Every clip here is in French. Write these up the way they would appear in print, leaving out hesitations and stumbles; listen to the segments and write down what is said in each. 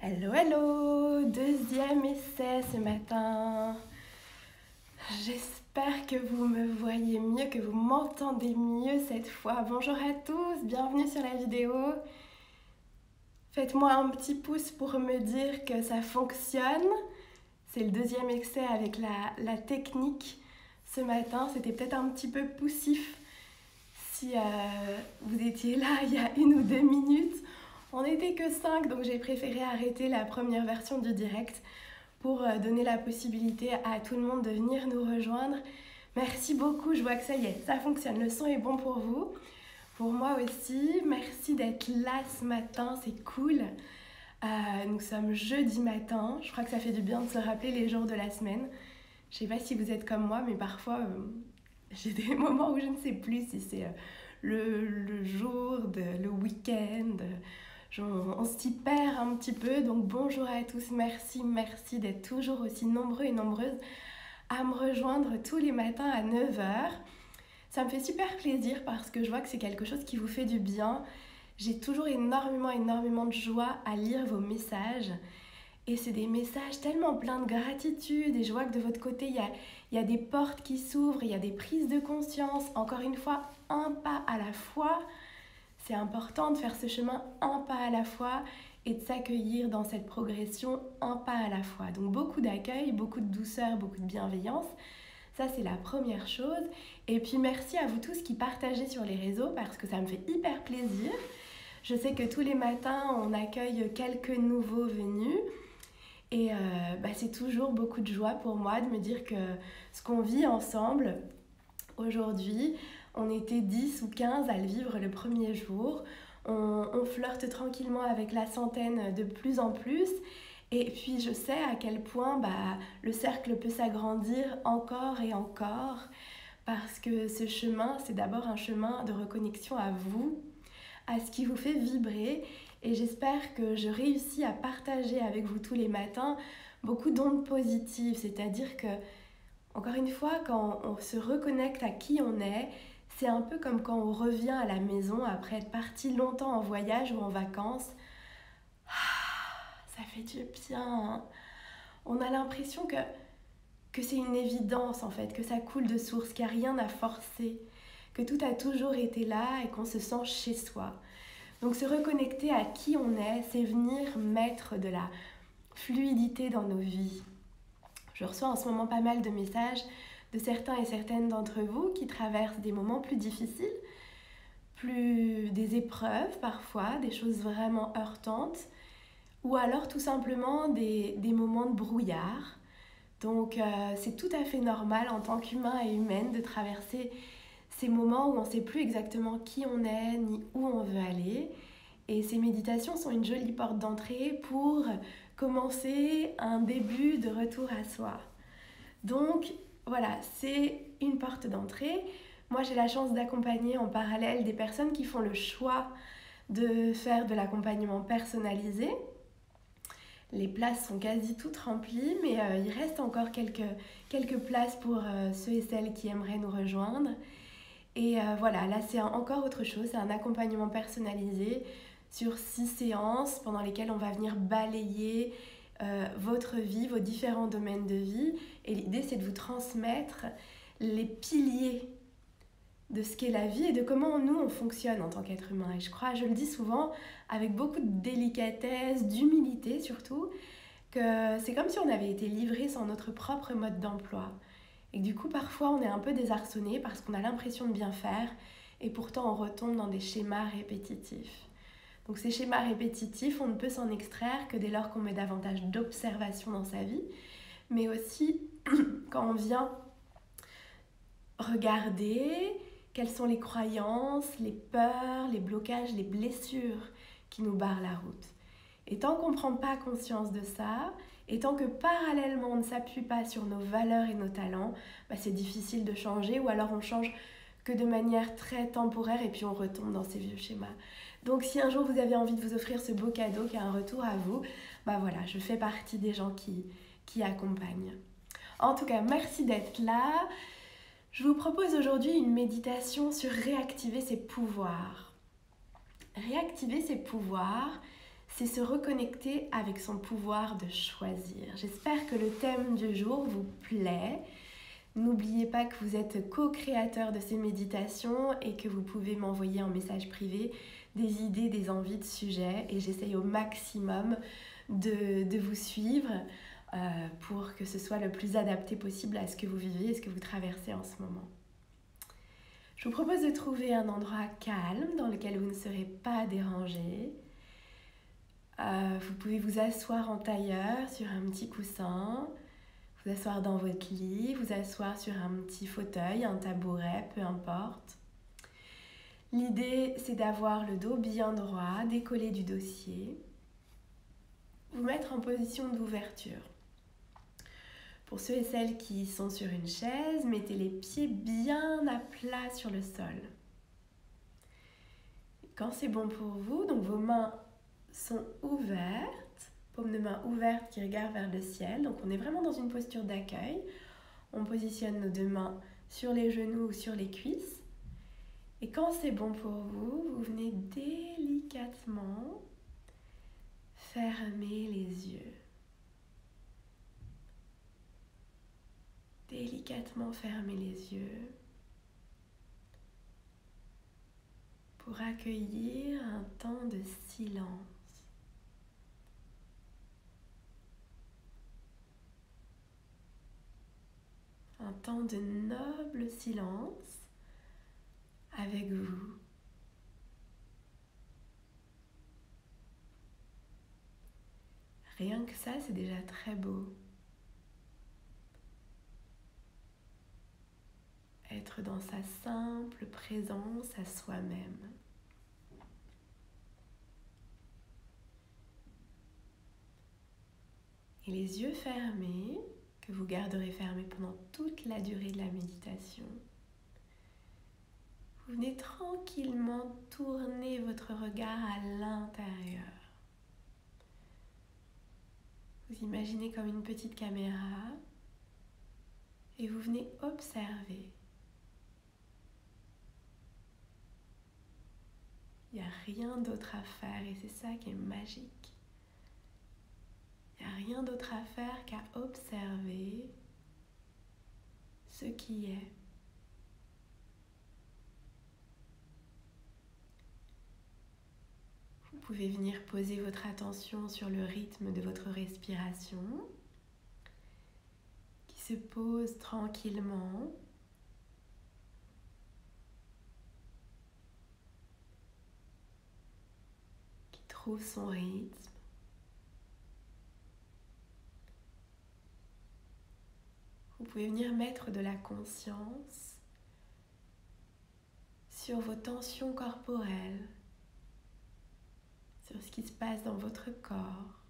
Hello, hello! Deuxième essai ce matin. J'espère que vous me voyez mieux, que vous m'entendez mieux cette fois. Bonjour à tous, bienvenue sur la vidéo. Faites-moi un petit pouce pour me dire que ça fonctionne. C'est le deuxième essai avec la technique ce matin. C'était peut-être un petit peu poussif si vous étiez là il y a 1 ou 2 minutes. On n'était que 5, donc j'ai préféré arrêter la première version du direct pour donner la possibilité à tout le monde de venir nous rejoindre. Merci beaucoup, je vois que ça y est, ça fonctionne, le son est bon pour vous. Pour moi aussi, merci d'être là ce matin, c'est cool. Nous sommes jeudi matin, je crois que ça fait du bien de se rappeler les jours de la semaine. Je ne sais pas si vous êtes comme moi, mais parfois j'ai des moments où je ne sais plus si c'est le jour, le week-end. On s'y perd un petit peu, donc bonjour à tous, merci d'être toujours aussi nombreux et nombreuses à me rejoindre tous les matins à 9h. Ça me fait super plaisir parce que je vois que c'est quelque chose qui vous fait du bien. J'ai toujours énormément de joie à lire vos messages et c'est des messages tellement pleins de gratitude et je vois que de votre côté il y a des portes qui s'ouvrent, il y a des prises de conscience, encore une fois un pas à la fois. C'est important de faire ce chemin un pas à la fois et de s'accueillir dans cette progression un pas à la fois. Donc beaucoup d'accueil, beaucoup de douceur, beaucoup de bienveillance. Ça, c'est la première chose. Et puis merci à vous tous qui partagez sur les réseaux parce que ça me fait hyper plaisir. Je sais que tous les matins, on accueille quelques nouveaux venus. Et c'est toujours beaucoup de joie pour moi de me dire que ce qu'on vit ensemble aujourd'hui, on était 10 ou 15 à le vivre le premier jour. On flirte tranquillement avec la centaine de plus en plus. Et puis je sais à quel point le cercle peut s'agrandir encore et encore. Parce que ce chemin, c'est d'abord un chemin de reconnexion à vous, à ce qui vous fait vibrer. Et j'espère que je réussis à partager avec vous tous les matins beaucoup d'ondes positives. C'est-à-dire que, encore une fois, quand on se reconnecte à qui on est, c'est un peu comme quand on revient à la maison après être parti longtemps en voyage ou en vacances. Ça fait du bien. On a l'impression que c'est une évidence en fait, que ça coule de source, qu'il n'y a rien à forcer, que tout a toujours été là et qu'on se sent chez soi. Donc se reconnecter à qui on est, c'est venir mettre de la fluidité dans nos vies. Je reçois en ce moment pas mal de messages de certains et certaines d'entre vous qui traversent des moments plus difficiles, des épreuves parfois, des choses vraiment heurtantes, ou alors tout simplement des moments de brouillard. Donc c'est tout à fait normal en tant qu'humain et humaine de traverser ces moments où on ne sait plus exactement qui on est ni où on veut aller. Et ces méditations sont une jolie porte d'entrée pour commencer un début de retour à soi. Donc voilà, c'est une porte d'entrée. Moi, j'ai la chance d'accompagner en parallèle des personnes qui font le choix de faire de l'accompagnement personnalisé. Les places sont quasi toutes remplies, mais il reste encore quelques places pour ceux et celles qui aimeraient nous rejoindre. Et voilà, là c'est encore autre chose, c'est un accompagnement personnalisé sur 6 séances pendant lesquelles on va venir balayer votre vie, vos différents domaines de vie. Et l'idée, c'est de vous transmettre les piliers de ce qu'est la vie et de comment nous, on fonctionne en tant qu'être humain. Et je le dis souvent, avec beaucoup de délicatesse, d'humilité surtout, que c'est comme si on avait été livré sans notre propre mode d'emploi. Et que du coup, parfois, on est un peu désarçonné parce qu'on a l'impression de bien faire et pourtant, on retombe dans des schémas répétitifs. Donc ces schémas répétitifs, on ne peut s'en extraire que dès lors qu'on met davantage d'observation dans sa vie, mais aussi quand on vient regarder quelles sont les croyances, les peurs, les blocages, les blessures qui nous barrent la route. Et tant qu'on ne prend pas conscience de ça, et tant que parallèlement on ne s'appuie pas sur nos valeurs et nos talents, c'est difficile de changer, ou alors on change que de manière très temporaire et puis on retombe dans ces vieux schémas. Donc si un jour vous avez envie de vous offrir ce beau cadeau qui a un retour à vous, voilà, je fais partie des gens qui accompagnent. En tout cas, merci d'être là. Je vous propose aujourd'hui une méditation sur réactiver ses pouvoirs. Réactiver ses pouvoirs, c'est se reconnecter avec son pouvoir de choisir. J'espère que le thème du jour vous plaît. N'oubliez pas que vous êtes co-créateur de ces méditations et que vous pouvez m'envoyer en message privé des idées, des envies de sujets, et j'essaye au maximum de vous suivre pour que ce soit le plus adapté possible à ce que vous vivez et ce que vous traversez en ce moment. Je vous propose de trouver un endroit calme dans lequel vous ne serez pas dérangé. Vous pouvez vous asseoir en tailleur sur un petit coussin, vous asseoir dans votre lit, vous asseoir sur un petit fauteuil, un tabouret, peu importe. L'idée, c'est d'avoir le dos bien droit, décollé du dossier. Vous mettre en position d'ouverture. Pour ceux et celles qui sont sur une chaise, mettez les pieds bien à plat sur le sol. Quand c'est bon pour vous, donc vos mains sont ouvertes, paume de main ouverte qui regarde vers le ciel. Donc on est vraiment dans une posture d'accueil. On positionne nos deux mains sur les genoux ou sur les cuisses. Et quand c'est bon pour vous, vous venez délicatement fermer les yeux. Délicatement fermer les yeux pour accueillir un temps de silence. Un temps de noble silence avec vous. Rien que ça, c'est déjà très beau. Être dans sa simple présence à soi-même. Et les yeux fermés, que vous garderez fermés pendant toute la durée de la méditation, vous venez tranquillement tourner votre regard à l'intérieur. Vous imaginez comme une petite caméra et vous venez observer. Il n'y a rien d'autre à faire et c'est ça qui est magique. Il n'y a rien d'autre à faire qu'à observer ce qui est. Vous pouvez venir poser votre attention sur le rythme de votre respiration qui se pose tranquillement. Qui trouve son rythme. Vous pouvez venir mettre de la conscience sur vos tensions corporelles, sur ce qui se passe dans votre corps.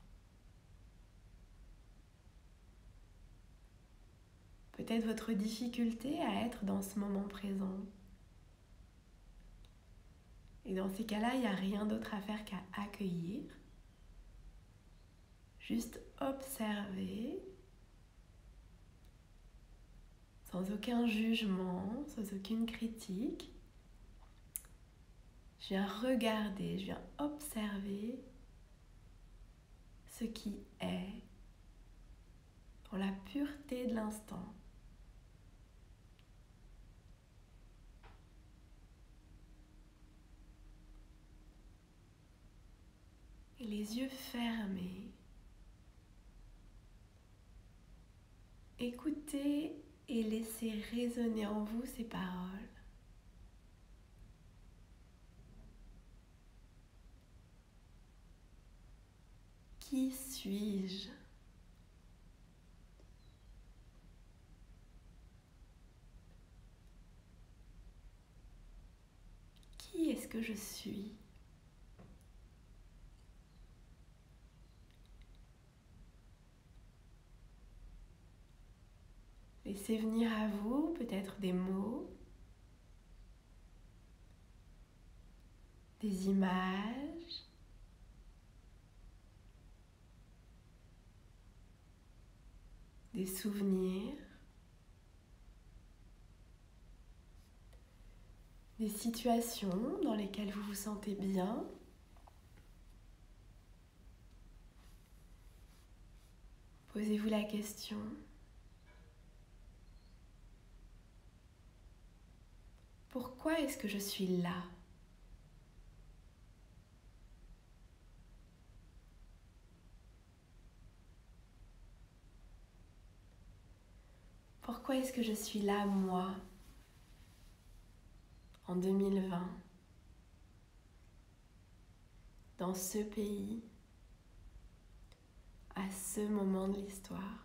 Peut-être votre difficulté à être dans ce moment présent. Et dans ces cas-là, il n'y a rien d'autre à faire qu'à accueillir. Juste observer, sans aucun jugement, sans aucune critique. Je viens regarder, je viens observer ce qui est dans la pureté de l'instant. Et les yeux fermés, écoutez et laissez résonner en vous ces paroles. Qui suis-je ? Qui est-ce que je suis ? Laissez venir à vous peut-être des mots, des images, des souvenirs, des situations dans lesquelles vous vous sentez bien. Posez-vous la question. Pourquoi est-ce que je suis là? Pourquoi est-ce que je suis là, moi, en 2020, dans ce pays, à ce moment de l'histoire?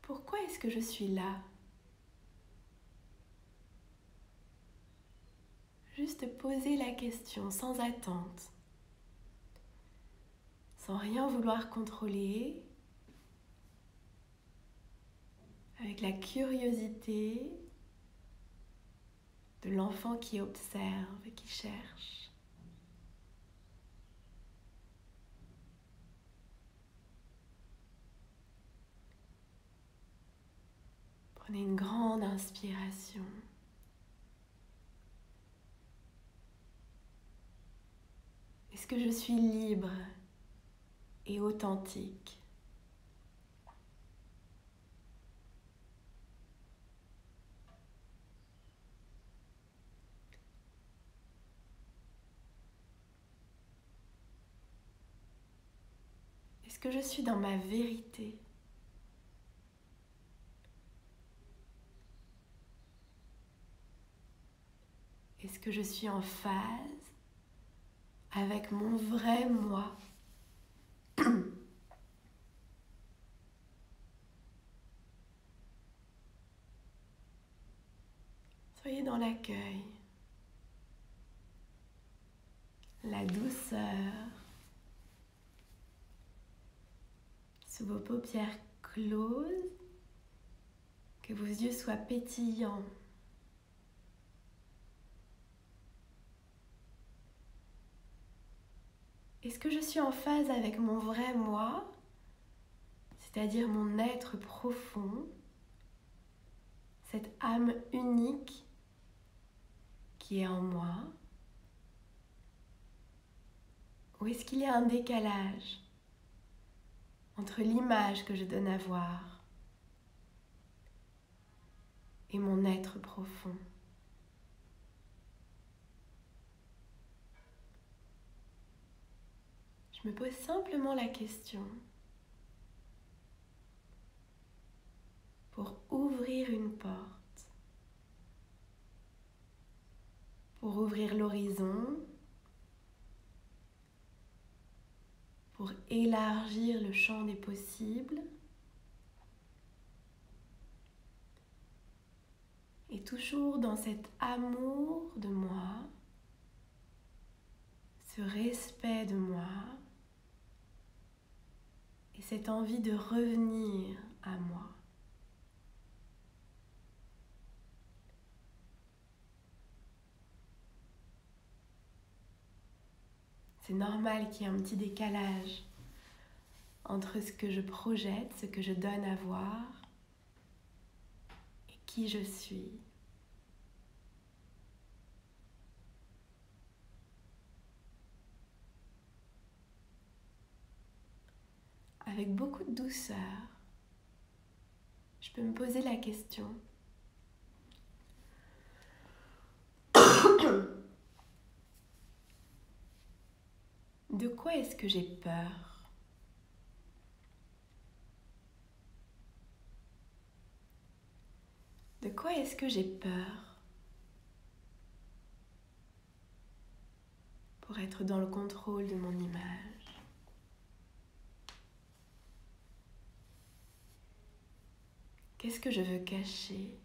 Pourquoi est-ce que je suis là? Juste poser la question sans attente, sans rien vouloir contrôler, avec la curiosité de l'enfant qui observe et qui cherche. Prenez une grande inspiration. Est-ce que je suis libre et authentique? Est-ce que je suis dans ma vérité? Est-ce que je suis en phase avec mon vrai moi? Soyez dans l'accueil, la douceur, sous vos paupières closes, que vos yeux soient pétillants. Est-ce que je suis en phase avec mon vrai moi, c'est-à-dire mon être profond, cette âme unique qui est en moi? Ou est-ce qu'il y a un décalage entre l'image que je donne à voir et mon être profond? Je me pose simplement la question pour ouvrir une porte, pour ouvrir l'horizon, pour élargir le champ des possibles et toujours dans cet amour de moi, ce respect de moi et cette envie de revenir à moi. C'est normal qu'il y ait un petit décalage entre ce que je projette, ce que je donne à voir et qui je suis. Avec beaucoup de douceur, je peux me poser la question. De quoi est-ce que j'ai peur? De quoi est-ce que j'ai peur? Pour être dans le contrôle de mon image. Qu'est-ce que je veux cacher?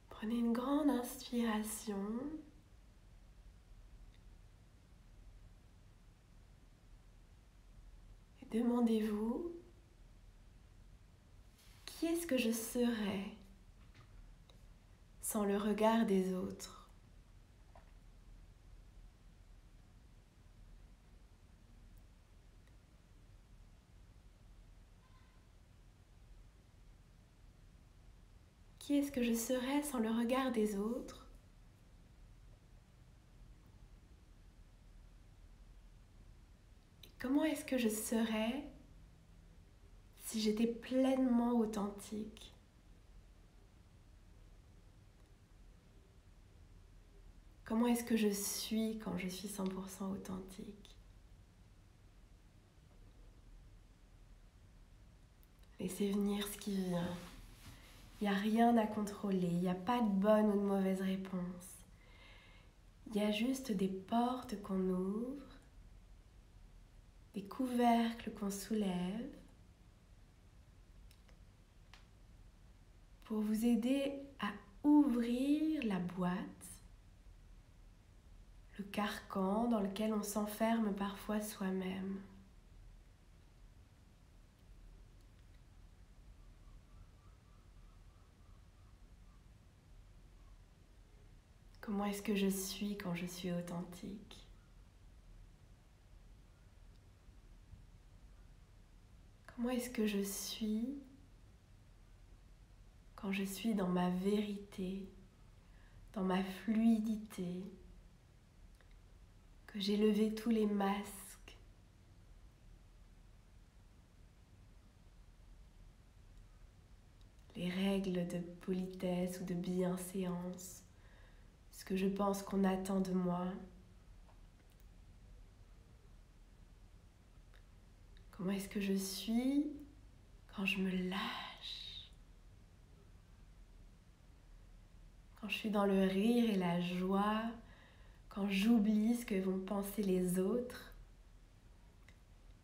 Prenez une grande inspiration. Et demandez-vous, qui est-ce que je serais sans le regard des autres? Qui est-ce que je serais sans le regard des autres? Et comment est-ce que je serais si j'étais pleinement authentique? Comment est-ce que je suis quand je suis 100% authentique? Laissez venir ce qui vient. Il n'y a rien à contrôler, il n'y a pas de bonne ou de mauvaise réponse. Il y a juste des portes qu'on ouvre, des couvercles qu'on soulève pour vous aider à ouvrir la boîte, le carcan dans lequel on s'enferme parfois soi-même. Comment est-ce que je suis quand je suis authentique? Comment est-ce que je suis quand je suis dans ma vérité, dans ma fluidité, que j'ai levé tous les masques, les règles de politesse ou de bienséance, ce que je pense qu'on attend de moi? Comment est-ce que je suis quand je me lâche? Quand je suis dans le rire et la joie, quand j'oublie ce que vont penser les autres,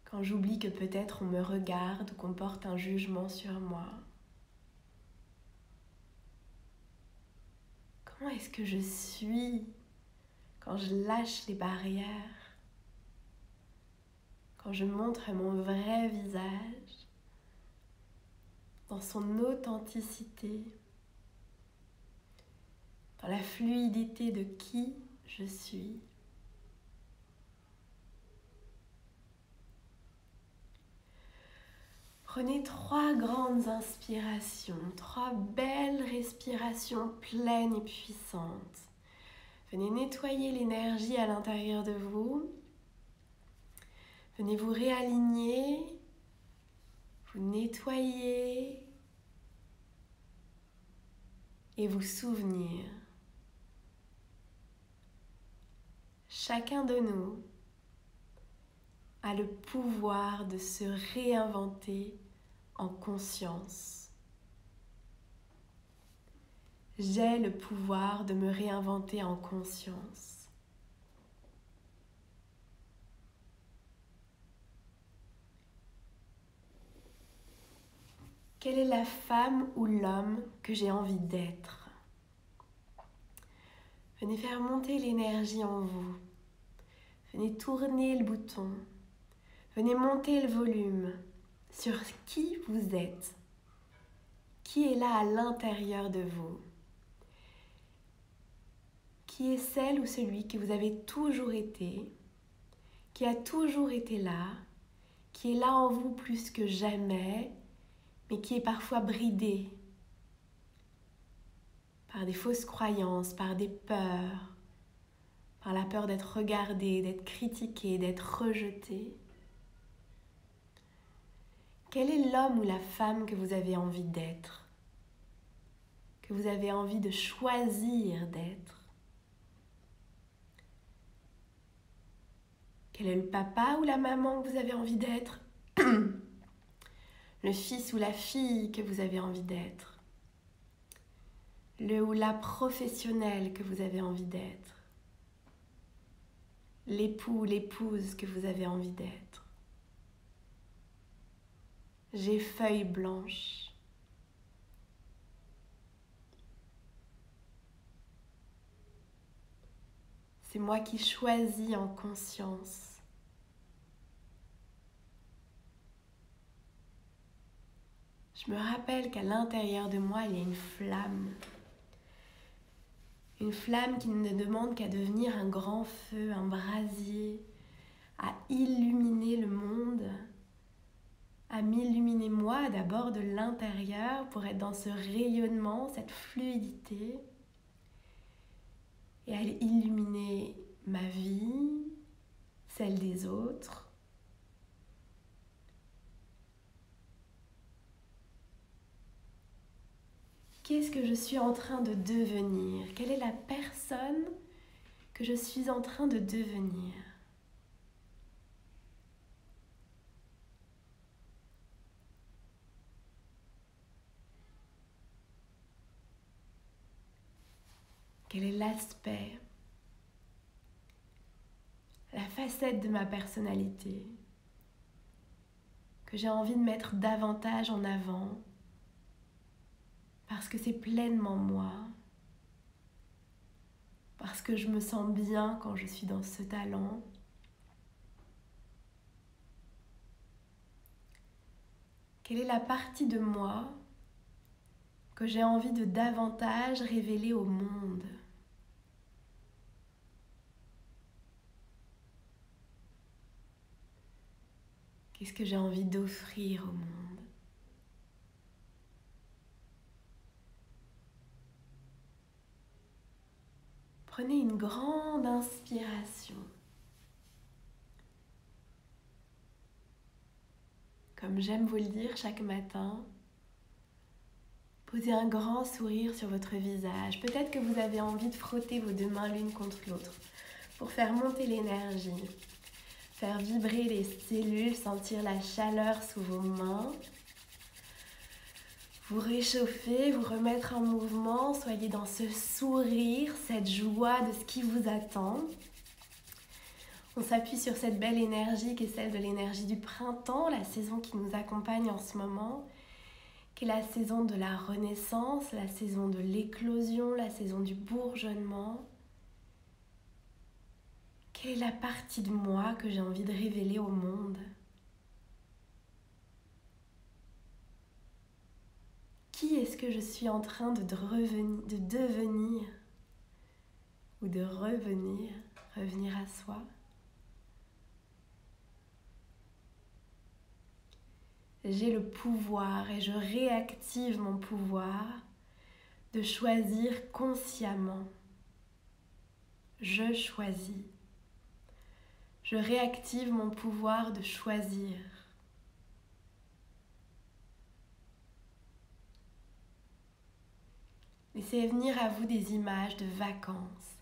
quand j'oublie que peut-être on me regarde ou qu'on porte un jugement sur moi. Comment est-ce que je suis quand je lâche les barrières, quand je montre mon vrai visage dans son authenticité, dans la fluidité de qui je suis? Prenez 3 grandes inspirations, 3 belles respirations pleines et puissantes. Venez nettoyer l'énergie à l'intérieur de vous. Venez vous réaligner, vous nettoyer et vous souvenir. Chacun de nous a le pouvoir de se réinventer en conscience. J'ai le pouvoir de me réinventer en conscience. Quelle est la femme ou l'homme que j'ai envie d'être? Venez faire monter l'énergie en vous. Venez tourner le bouton. Venez monter le volume sur qui vous êtes. Qui est là à l'intérieur de vous? Qui est celle ou celui que vous avez toujours été, qui a toujours été là, qui est là en vous plus que jamais, mais qui est parfois bridé par des fausses croyances, par des peurs, par la peur d'être regardé, d'être critiqué, d'être rejeté. Quel est l'homme ou la femme que vous avez envie d'être, que vous avez envie de choisir d'être? Quel est le papa ou la maman que vous avez envie d'être? Le fils ou la fille que vous avez envie d'être? Le ou la professionnelle que vous avez envie d'être? L'époux ou l'épouse que vous avez envie d'être? J'ai feuille blanche. C'est moi qui choisis en conscience. Je me rappelle qu'à l'intérieur de moi, il y a une flamme. Une flamme qui ne demande qu'à devenir un grand feu, un brasier, à illuminer le monde, à m'illuminer moi d'abord de l'intérieur pour être dans ce rayonnement, cette fluidité et aller illuminer ma vie, celle des autres. Qu'est-ce que je suis en train de devenir? Quelle est la personne que je suis en train de devenir? Quel est l'aspect, la facette de ma personnalité que j'ai envie de mettre davantage en avant parce que c'est pleinement moi, parce que je me sens bien quand je suis dans ce talent. Quelle est la partie de moi que j'ai envie de davantage révéler au monde? Qu'est-ce que j'ai envie d'offrir au monde? Prenez une grande inspiration. Comme j'aime vous le dire chaque matin, posez un grand sourire sur votre visage. Peut-être que vous avez envie de frotter vos deux mains l'une contre l'autre pour faire monter l'énergie, faire vibrer les cellules, sentir la chaleur sous vos mains, vous réchauffer, vous remettre en mouvement, soyez dans ce sourire, cette joie de ce qui vous attend. On s'appuie sur cette belle énergie qui est celle de l'énergie du printemps, la saison qui nous accompagne en ce moment, qui est la saison de la renaissance, la saison de l'éclosion, la saison du bourgeonnement. Quelle est la partie de moi que j'ai envie de révéler au monde? Qui est-ce que je suis en train de devenir ou de revenir à soi? J'ai le pouvoir et je réactive mon pouvoir de choisir consciemment. Je choisis. Je réactive mon pouvoir de choisir. Laissez venir à vous des images de vacances,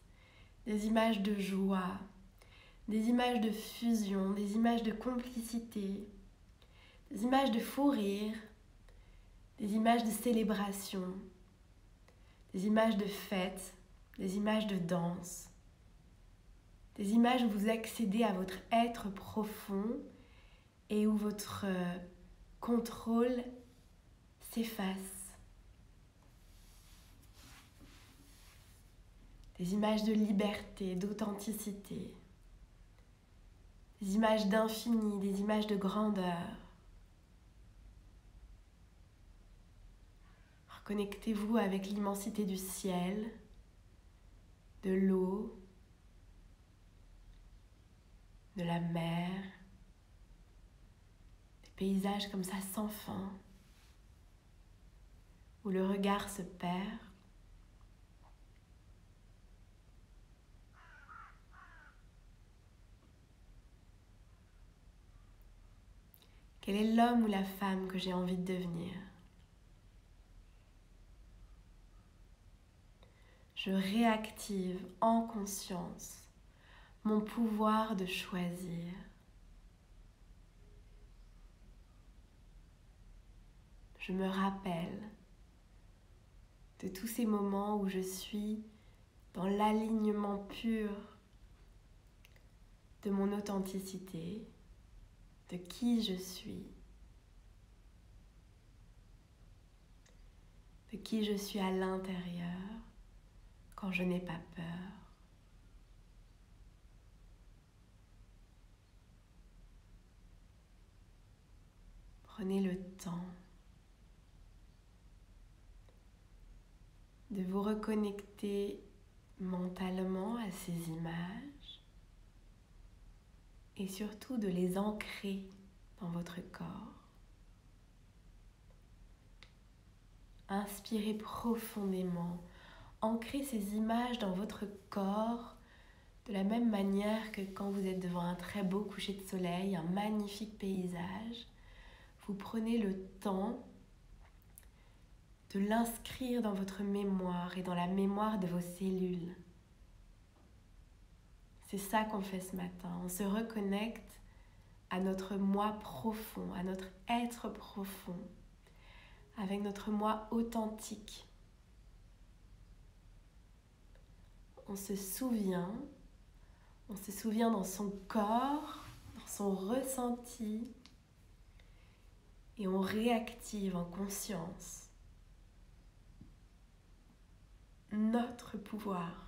des images de joie, des images de fusion, des images de complicité, des images de fou rire, des images de célébration, des images de fête, des images de danse, des images où vous accédez à votre être profond et où votre contrôle s'efface. Des images de liberté, d'authenticité, des images d'infini, des images de grandeur. Reconnectez-vous avec l'immensité du ciel, de l'eau, de la mer, des paysages comme ça sans fin, où le regard se perd. Quel est l'homme ou la femme que j'ai envie de devenir? Je réactive en conscience mon pouvoir de choisir. Je me rappelle de tous ces moments où je suis dans l'alignement pur de mon authenticité, de qui je suis, de qui je suis à l'intérieur quand je n'ai pas peur. Prenez le temps de vous reconnecter mentalement à ces images et surtout de les ancrer dans votre corps. Inspirez profondément. Ancrez ces images dans votre corps de la même manière que quand vous êtes devant un très beau coucher de soleil, un magnifique paysage. Vous prenez le temps de l'inscrire dans votre mémoire et dans la mémoire de vos cellules. C'est ça qu'on fait ce matin. On se reconnecte à notre moi profond, à notre être profond, avec notre moi authentique. On se souvient dans son corps, dans son ressenti, et on réactive en conscience notre pouvoir.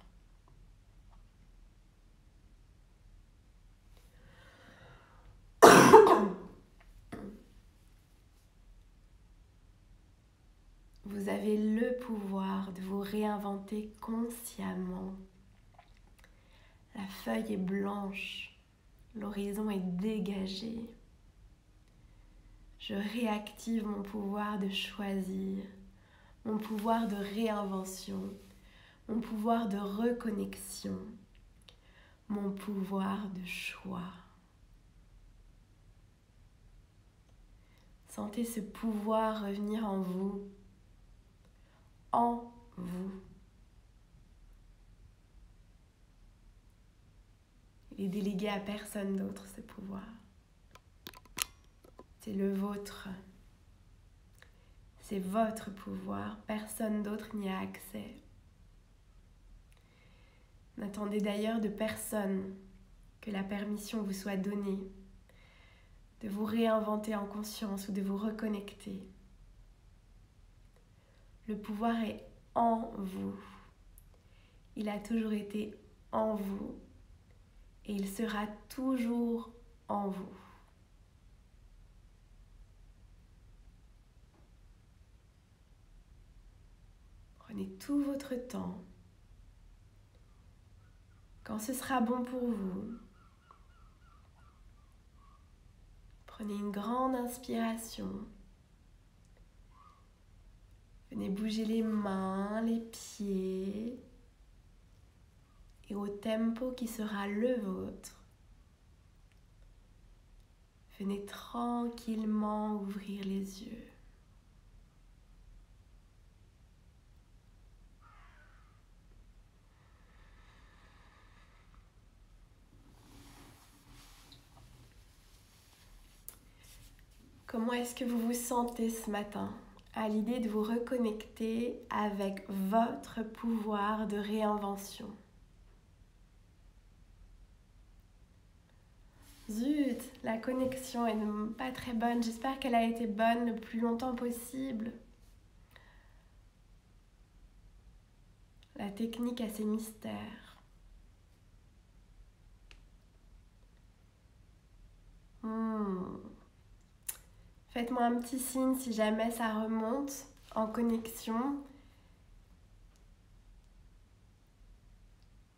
Vous avez le pouvoir de vous réinventer consciemment. La feuille est blanche, l'horizon est dégagé. Je réactive mon pouvoir de choisir, mon pouvoir de réinvention, mon pouvoir de reconnexion, mon pouvoir de choix. Sentez ce pouvoir revenir en vous. En vous. Il est délégué à personne d'autre, ce pouvoir. C'est le vôtre. C'est votre pouvoir. Personne d'autre n'y a accès. N'attendez d'ailleurs de personne que la permission vous soit donnée de vous réinventer en conscience ou de vous reconnecter. Le pouvoir est en vous. Il a toujours été en vous et il sera toujours en vous. Prenez tout votre temps. Quand ce sera bon pour vous, prenez une grande inspiration. Venez bouger les mains, les pieds. Et au tempo qui sera le vôtre, venez tranquillement ouvrir les yeux. Comment est-ce que vous vous sentez ce matin à l'idée de vous reconnecter avec votre pouvoir de réinvention? Zut, la connexion est pas très bonne. J'espère qu'elle a été bonne le plus longtemps possible. La technique a ses mystères. Faites-moi un petit signe si jamais ça remonte en connexion.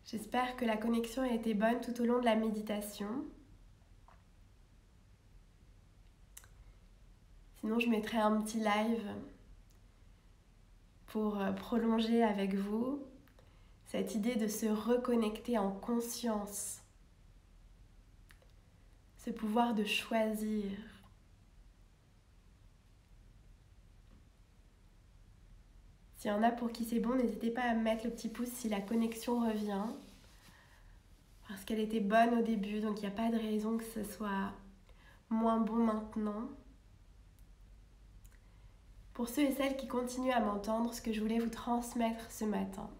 J'espère que la connexion a été bonne tout au long de la méditation. Sinon, je mettrai un petit live pour prolonger avec vous cette idée de se reconnecter en conscience. Ce pouvoir de choisir. S'il y en a pour qui c'est bon, n'hésitez pas à mettre le petit pouce si la connexion revient. Parce qu'elle était bonne au début, donc il n'y a pas de raison que ce soit moins bon maintenant. Pour ceux et celles qui continuent à m'entendre, ce que je voulais vous transmettre ce matin,